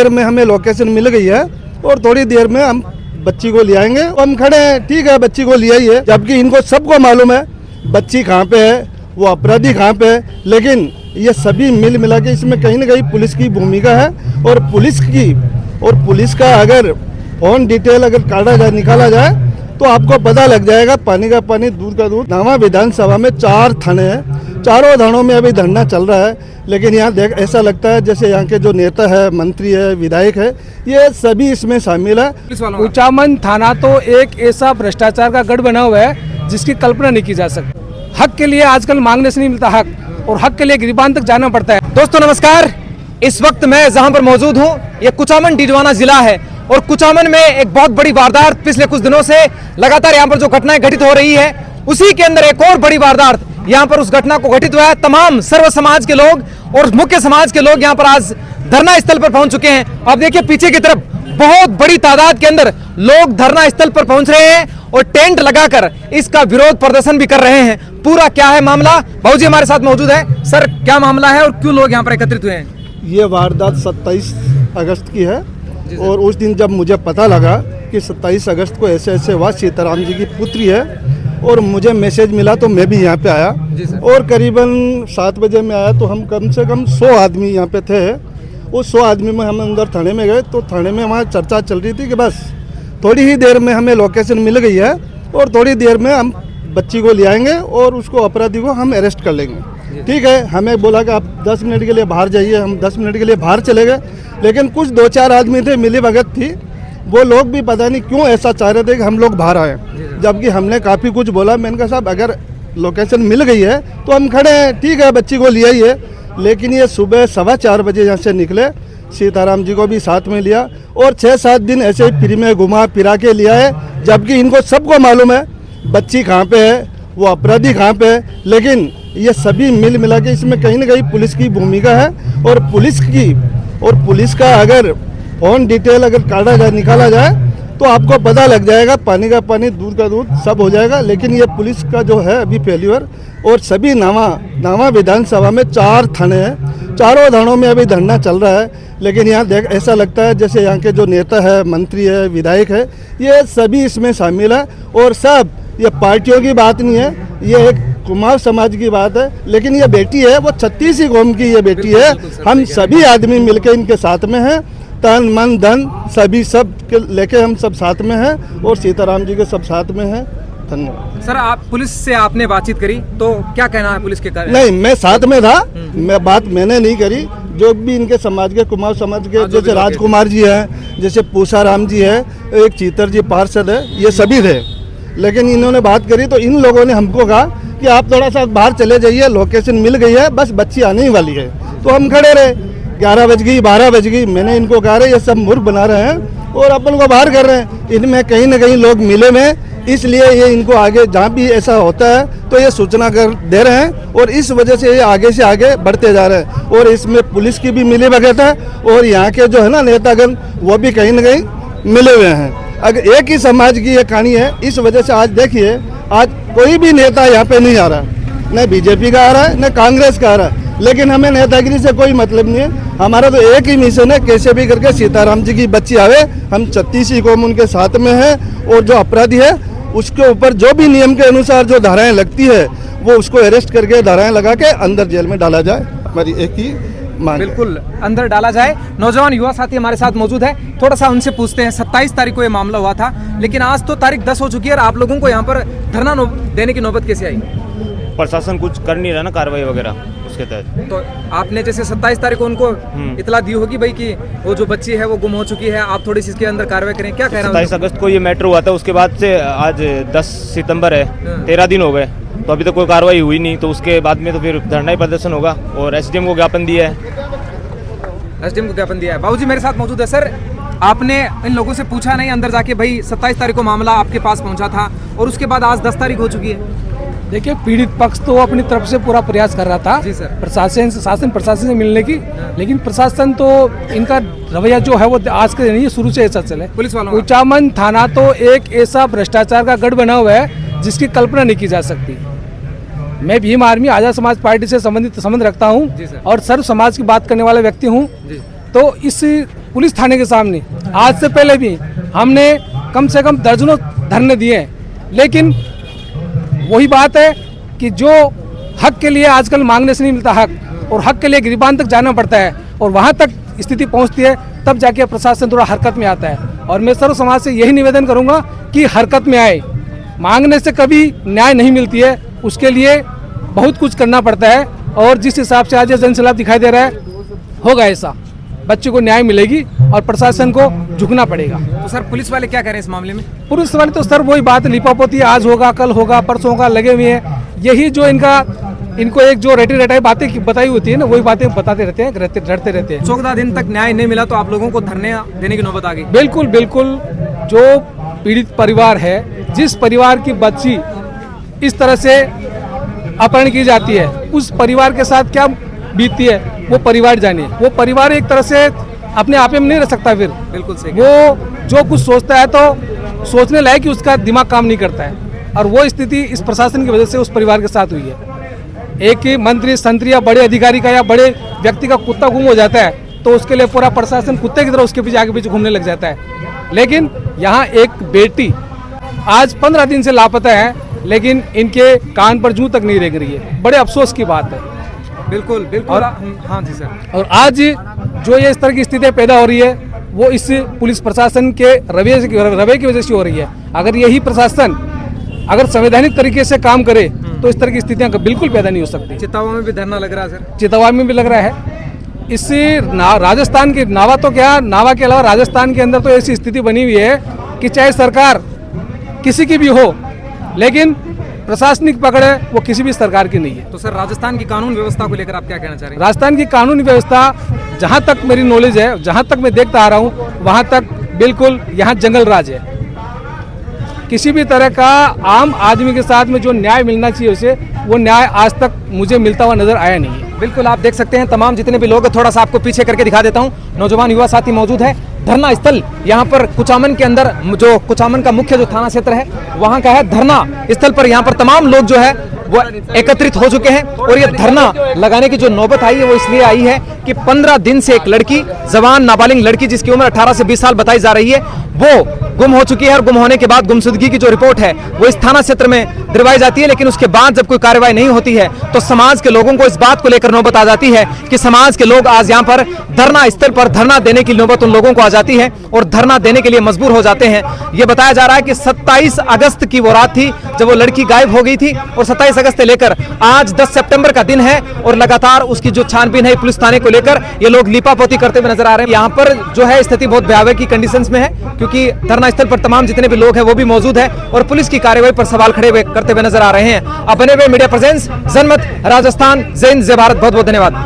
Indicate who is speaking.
Speaker 1: देर में हमें लोकेशन मिल गई है और थोड़ी देर में हम बच्ची को ले आएंगे। हम खड़े हैं, ठीक है, बच्ची को ले आइए, जबकि इनको सबको मालूम है बच्ची कहाँ पे है, वो अपराधी कहाँ पे है। लेकिन ये सभी मिल मिला के इसमें कहीं ना कहीं पुलिस की भूमिका है और पुलिस का अगर ऑन डिटेल अगर काटा जाए, निकाला जाए तो आपको पता लग जाएगा। पानी का पानी, दूध का दूध। नावा विधानसभा में 4 थाने हैं, चारों थानों में अभी धरना चल रहा है। लेकिन यहाँ देख ऐसा लगता है जैसे यहाँ के जो नेता है, मंत्री है, विधायक है, ये सभी इसमें शामिल है।
Speaker 2: कुचामन थाना तो एक ऐसा भ्रष्टाचार का गढ़ बना हुआ है जिसकी कल्पना नहीं की जा सकती। हक के लिए आजकल मांगने से नहीं मिलता हक, और हक के लिए गिरबान तक जाना पड़ता है।
Speaker 3: दोस्तों नमस्कार, इस वक्त मैं जहां पर मौजूद हूं ये कुचामन डिडवाना जिला है और कुचामन में एक बहुत बड़ी वारदात पिछले कुछ दिनों से लगातार यहां पर जो घटनाएं घटित हो रही है, उसी के अंदर एक और बड़ी वारदात यहां पर उस घटना को घटित हुआ है। तमाम सर्व समाज के लोग और मुख्य समाज के लोग यहां पर आज धरना स्थल पर पहुंच चुके हैं। अब देखिए पीछे की तरफ बहुत बड़ी तादाद के अंदर लोग धरना स्थल पर पहुंच रहे हैं और टेंट लगाकर इसका विरोध प्रदर्शन भी कर रहे हैं। पूरा क्या है मामला, भाऊजी हमारे साथ मौजूद है। सर क्या मामला है और क्यों लोग यहाँ पर एकत्रित हुए हैं?
Speaker 1: ये वारदात 27 अगस्त की है और उस दिन जब मुझे पता लगा कि 27 अगस्त को ऐसे ऐसे हुआ, सीताराम जी की पुत्री है, और मुझे मैसेज मिला तो मैं भी यहाँ पे आया और करीबन 7 बजे में आया तो हम कम से कम 100 आदमी यहाँ पे थे। उस 100 आदमी में हम अंदर थाने में गए तो थाने में वहाँ चर्चा चल रही थी कि बस थोड़ी ही देर में हमें लोकेशन मिल गई है और थोड़ी देर में हम बच्ची को ले आएंगे और उसको, अपराधी को हम अरेस्ट कर लेंगे। ठीक है, हमें बोला कि आप 10 मिनट के लिए बाहर जाइए। हम 10 मिनट के लिए बाहर चले गए, लेकिन कुछ 2-4 आदमी थे, मिली भगत थी, वो लोग भी पता नहीं क्यों ऐसा चाह रहे थे कि हम लोग बाहर आए, जबकि हमने काफ़ी कुछ बोला। मैंने कहा साहब अगर लोकेशन मिल गई है तो हम खड़े हैं, ठीक है, बच्ची को ले आइए। लेकिन ये सुबह 4:15 बजे यहाँ से निकले, सीताराम जी को भी साथ में लिया और 6-7 दिन ऐसे ही फ्री में घुमा फिरा के लिया है, जबकि इनको सबको मालूम है बच्ची कहाँ पे है, वो अपराधी कहाँ पे है। लेकिन ये सभी मिल मिला के इसमें कहीं ना कहीं पुलिस की भूमिका है और पुलिस का अगर ऑन डिटेल अगर काटा जाए, निकाला जाए तो आपको पता लग जाएगा। पानी का पानी, दूध का दूध, सब हो जाएगा। लेकिन ये पुलिस का जो है अभी फेल्यूर, और सभी नावा विधानसभा में 4 थाने हैं, चारों थानों में अभी धरना चल रहा है। लेकिन यहाँ देख ऐसा लगता है जैसे यहाँ के जो नेता है, मंत्री है, विधायक है, ये सभी इसमें शामिल है। और सब ये पार्टियों की बात नहीं है, ये एक कुमार समाज की बात है। लेकिन ये बेटी है, वो 36 कौम की ये बेटी है। हम सभी आदमी मिलकर इनके साथ में हैं, तन मन धन सभी सब लेके हम सब साथ में हैं और सीताराम जी के सब साथ में हैं। धन्यवाद।
Speaker 3: सर आप पुलिस से आपने बातचीत करी तो क्या कहना है पुलिस के?
Speaker 1: नहीं, मैं साथ में था, बात मैंने नहीं करी। जो भी इनके समाज के, कुमार समाज के, जैसे राजकुमार जी हैं, जैसे पूसाराम जी है, एक चीतर जी पार्षद है, ये सभी थे। लेकिन इन्होंने बात करी तो इन लोगों ने हमको कहा कि आप थोड़ा सा बाहर चले जाइए, लोकेशन मिल गई है, बस बच्ची आने ही वाली है। तो हम खड़े रहे, 11 बज गई, 12 बज गई। मैंने इनको कहा ये सब मूर्ख बना रहे हैं और अपन को बाहर कर रहे हैं। इनमें कहीं ना कहीं लोग मिले में, इसलिए ये इनको आगे जहाँ भी ऐसा होता है तो ये सूचना कर दे रहे हैं और इस वजह से ये आगे से आगे बढ़ते जा रहे हैं। और इसमें पुलिस की भी मिली भगत है और यहाँ के जो है ना नेतागण, वो भी कहीं ना कहीं मिले हुए हैं। अगर एक ही समाज की ये कहानी है, इस वजह से आज देखिए, आज कोई भी नेता यहाँ पे नहीं आ रहा, न बीजेपी का आ रहा है, न कांग्रेस का आ रहा है। लेकिन हमें नेतागिरी से कोई मतलब नहीं है, हमारा तो एक ही मिशन है, कैसे भी करके सीताराम जी की बच्ची आवे। हम 36 कौम उनके साथ में है और जो अपराधी है उसके ऊपर जो भी नियम के अनुसार जो धाराएं लगती है वो उसको अरेस्ट करके, धाराएं लगा के अंदर जेल में डाला जाए। हमारी एक ही मांग, बिल्कुल
Speaker 3: अंदर डाला जाए। नौजवान युवा साथी हमारे साथ मौजूद है, थोड़ा सा उनसे पूछते हैं। 27 तारीख को ये मामला हुआ था, लेकिन आज तो तारीख 10 हो चुकी है और आप लोगों को यहाँ पर धरना देने की नौबत कैसे आई?
Speaker 4: प्रशासन कुछ कर नहीं रहा ना, कार्रवाई वगैरह उसके तहत।
Speaker 3: तो आपने जैसे 27 तारीख को उनको इतला दी होगी भाई कि वो जो बच्ची है वो गुम हो चुकी है, आप थोड़ी सी इसके अंदर कार्रवाई करें, क्या कहना?
Speaker 4: 27 अगस्त को ये मैटर हुआ था, उसके बाद से आज 10 सितंबर है, 13 दिन हो गए, तो अभी तक कोई कार्रवाई हुई नहीं। तो उसके बाद में तो फिर धरना ही प्रदर्शन होगा और एसडीएम को ज्ञापन दिया है।
Speaker 3: एसडीएम को ज्ञापन दिया है। बाबूजी मेरे साथ मौजूद है। सर आपने इन लोगों से पूछा नहीं अंदर जाके, भाई 27 तारीख को मामला आपके पास पहुंचा था और उसके बाद आज 10 तारीख हो चुकी है?
Speaker 2: देखिए, पीड़ित पक्ष तो अपनी तरफ से पूरा प्रयास कर रहा था
Speaker 3: जी सर,
Speaker 2: प्रशासन से मिलने की, लेकिन प्रशासन तो इनका रवैया जो है वो आज के नहीं, शुरू से ऐसा चले।
Speaker 3: पुलिस वालों,
Speaker 2: कुचामन थाना तो एक ऐसा भ्रष्टाचार का गढ़ बना हुआ है जिसकी कल्पना नहीं की जा सकती। मैं भीम आर्मी आजाद समाज पार्टी से संबंध रखता हूँ और सर्व समाज की बात करने वाला व्यक्ति हूँ। तो इस पुलिस थाने के सामने आज से पहले भी हमने कम से कम दर्जनों धरने दिए हैं, लेकिन वही बात है कि जो हक के लिए आजकल मांगने से नहीं मिलता हक, और हक के लिए गिरबान तक जाना पड़ता है, और वहाँ तक स्थिति पहुँचती है तब जाके प्रशासन थोड़ा हरकत में आता है। और मैं सर्व समाज से यही निवेदन करूँगा कि हरकत में आए। मांगने से कभी न्याय नहीं मिलती है, उसके लिए बहुत कुछ करना पड़ता है, और जिस हिसाब से आज ये जनसैलाब दिखाई दे रहा है होगा ऐसा, बच्चे को न्याय मिलेगी और प्रशासन को झुकना पड़ेगा।
Speaker 3: तो सर पुलिस वाले क्या कह रहे हैं इस मामले में?
Speaker 2: पुलिस वाले तो सर वही बात लिपापोती, आज होगा कल होगा परसों होगा लगे हुए हैं। यही जो इनको एक जो रटी रटाई बातें बताई होती है ना, वही बातें बताते रहते हैं, डरते रहते हैं।
Speaker 3: 14 दिन तक न्याय नहीं मिला तो आप लोगों को धरने देने की नौबत आ गई?
Speaker 2: बिल्कुल बिल्कुल। जो पीड़ित परिवार है, जिस परिवार की बच्ची इस तरह से अपहरण की जाती है, उस परिवार के साथ क्या बीतती है वो परिवार जाने। वो परिवार एक तरह से अपने आप में नहीं रह सकता, फिर
Speaker 3: बिल्कुल सही।
Speaker 2: वो जो कुछ सोचता है तो सोचने लायक कि उसका दिमाग काम नहीं करता है, और वो स्थिति इस प्रशासन की वजह से उस परिवार के साथ हुई है। एक ही मंत्री संतरी या बड़े अधिकारी का या बड़े व्यक्ति का कुत्ता गुम हो जाता है तो उसके लिए पूरा प्रशासन कुत्ते की तरह उसके पीछे आगे पीछे घूमने लग जाता है, लेकिन यहाँ एक बेटी आज 15 दिन से लापता है, लेकिन इनके कान पर जूं तक नहीं रेंग रही है। बड़े अफसोस की बात है।
Speaker 3: बिल्कुल बिल्कुल। हाँ जी सर।
Speaker 2: और आज जो ये इस तरह की स्थिति पैदा हो रही है वो इस पुलिस प्रशासन के रवैये की वजह से हो रही है। अगर यही प्रशासन अगर संवैधानिक तरीके से काम करे तो इस तरह की स्थितियां बिल्कुल पैदा नहीं हो सकती।
Speaker 3: चितौवा में भी धरना लग रहा है सर?
Speaker 2: चितौवा में भी लग रहा है। इससे राजस्थान के नावा तो क्या, नावा के अलावा राजस्थान के अंदर तो ऐसी स्थिति बनी हुई है कि चाहे सरकार किसी की भी हो, लेकिन प्रशासनिक पकड़ है वो किसी भी सरकार की नहीं है।
Speaker 3: तो सर राजस्थान की कानून व्यवस्था को लेकर आप क्या कहना चाह रहे हैं?
Speaker 2: राजस्थान की कानूनी व्यवस्था जहाँ तक मेरी नॉलेज है, जहाँ तक मैं देखता आ रहा हूँ, वहाँ तक बिल्कुल यहाँ जंगल राज है। किसी भी तरह का आम आदमी के साथ में जो न्याय मिलना चाहिए उसे, वो न्याय आज तक मुझे मिलता हुआ नजर आया नहीं है।
Speaker 3: बिल्कुल आप देख सकते हैं तमाम जितने भी लोग, थोड़ा सा आपको पीछे करके दिखा देता हूँ, नौजवान युवा साथी मौजूद है। धरना स्थल यहाँ पर कुचामन के अंदर, जो कुचामन का मुख्य जो थाना क्षेत्र है वहाँ का है। धरना स्थल पर यहाँ पर तमाम लोग जो है वो एकत्रित हो चुके हैं, और ये धरना लगाने की जो नौबत आई है वो इसलिए आई है कि 15 दिन से एक लड़की, जवान नाबालिग लड़की जिसकी उम्र 18 से 20 साल बताई जा रही है, वो गुम हो चुकी है। और गुम होने के बाद गुमशुदगी की जो रिपोर्ट है वो इस थाना क्षेत्र में दिलवाई जाती है, लेकिन उसके बाद जब कोई कार्रवाई नहीं होती है तो समाज के लोगों को इस बात को लेकर नौबत आ जाती है कि समाज के लोग आज यहाँ पर धरना स्थल पर धरना देने की नौबत उन लोगों को आ जाती है और धरना देने के लिए मजबूर हो जाते हैं। ये बताया जा रहा है कि 27 अगस्त की वो रात थी जब वो लड़की गायब हो गई थी, और 27 अगस्त से लेकर आज 10 सितंबर का दिन है, और लगातार उसकी जो छानबीन है पुलिस थाने को लेकर ये लोग लीपापोती करते हुए नजर आ रहे हैं। यहाँ पर जो है स्थिति बहुत भयावह की कंडीशंस में है, क्योंकि धरना स्थल पर तमाम जितने भी लोग हैं वो भी मौजूद है और पुलिस की कार्रवाई पर सवाल खड़े हुए करते हुए नजर आ रहे हैं। अब बने हुए मीडिया प्रेजेंस, जनमत, राजस्थान, जय हिंद, जय भारत। बहुत बहुत धन्यवाद।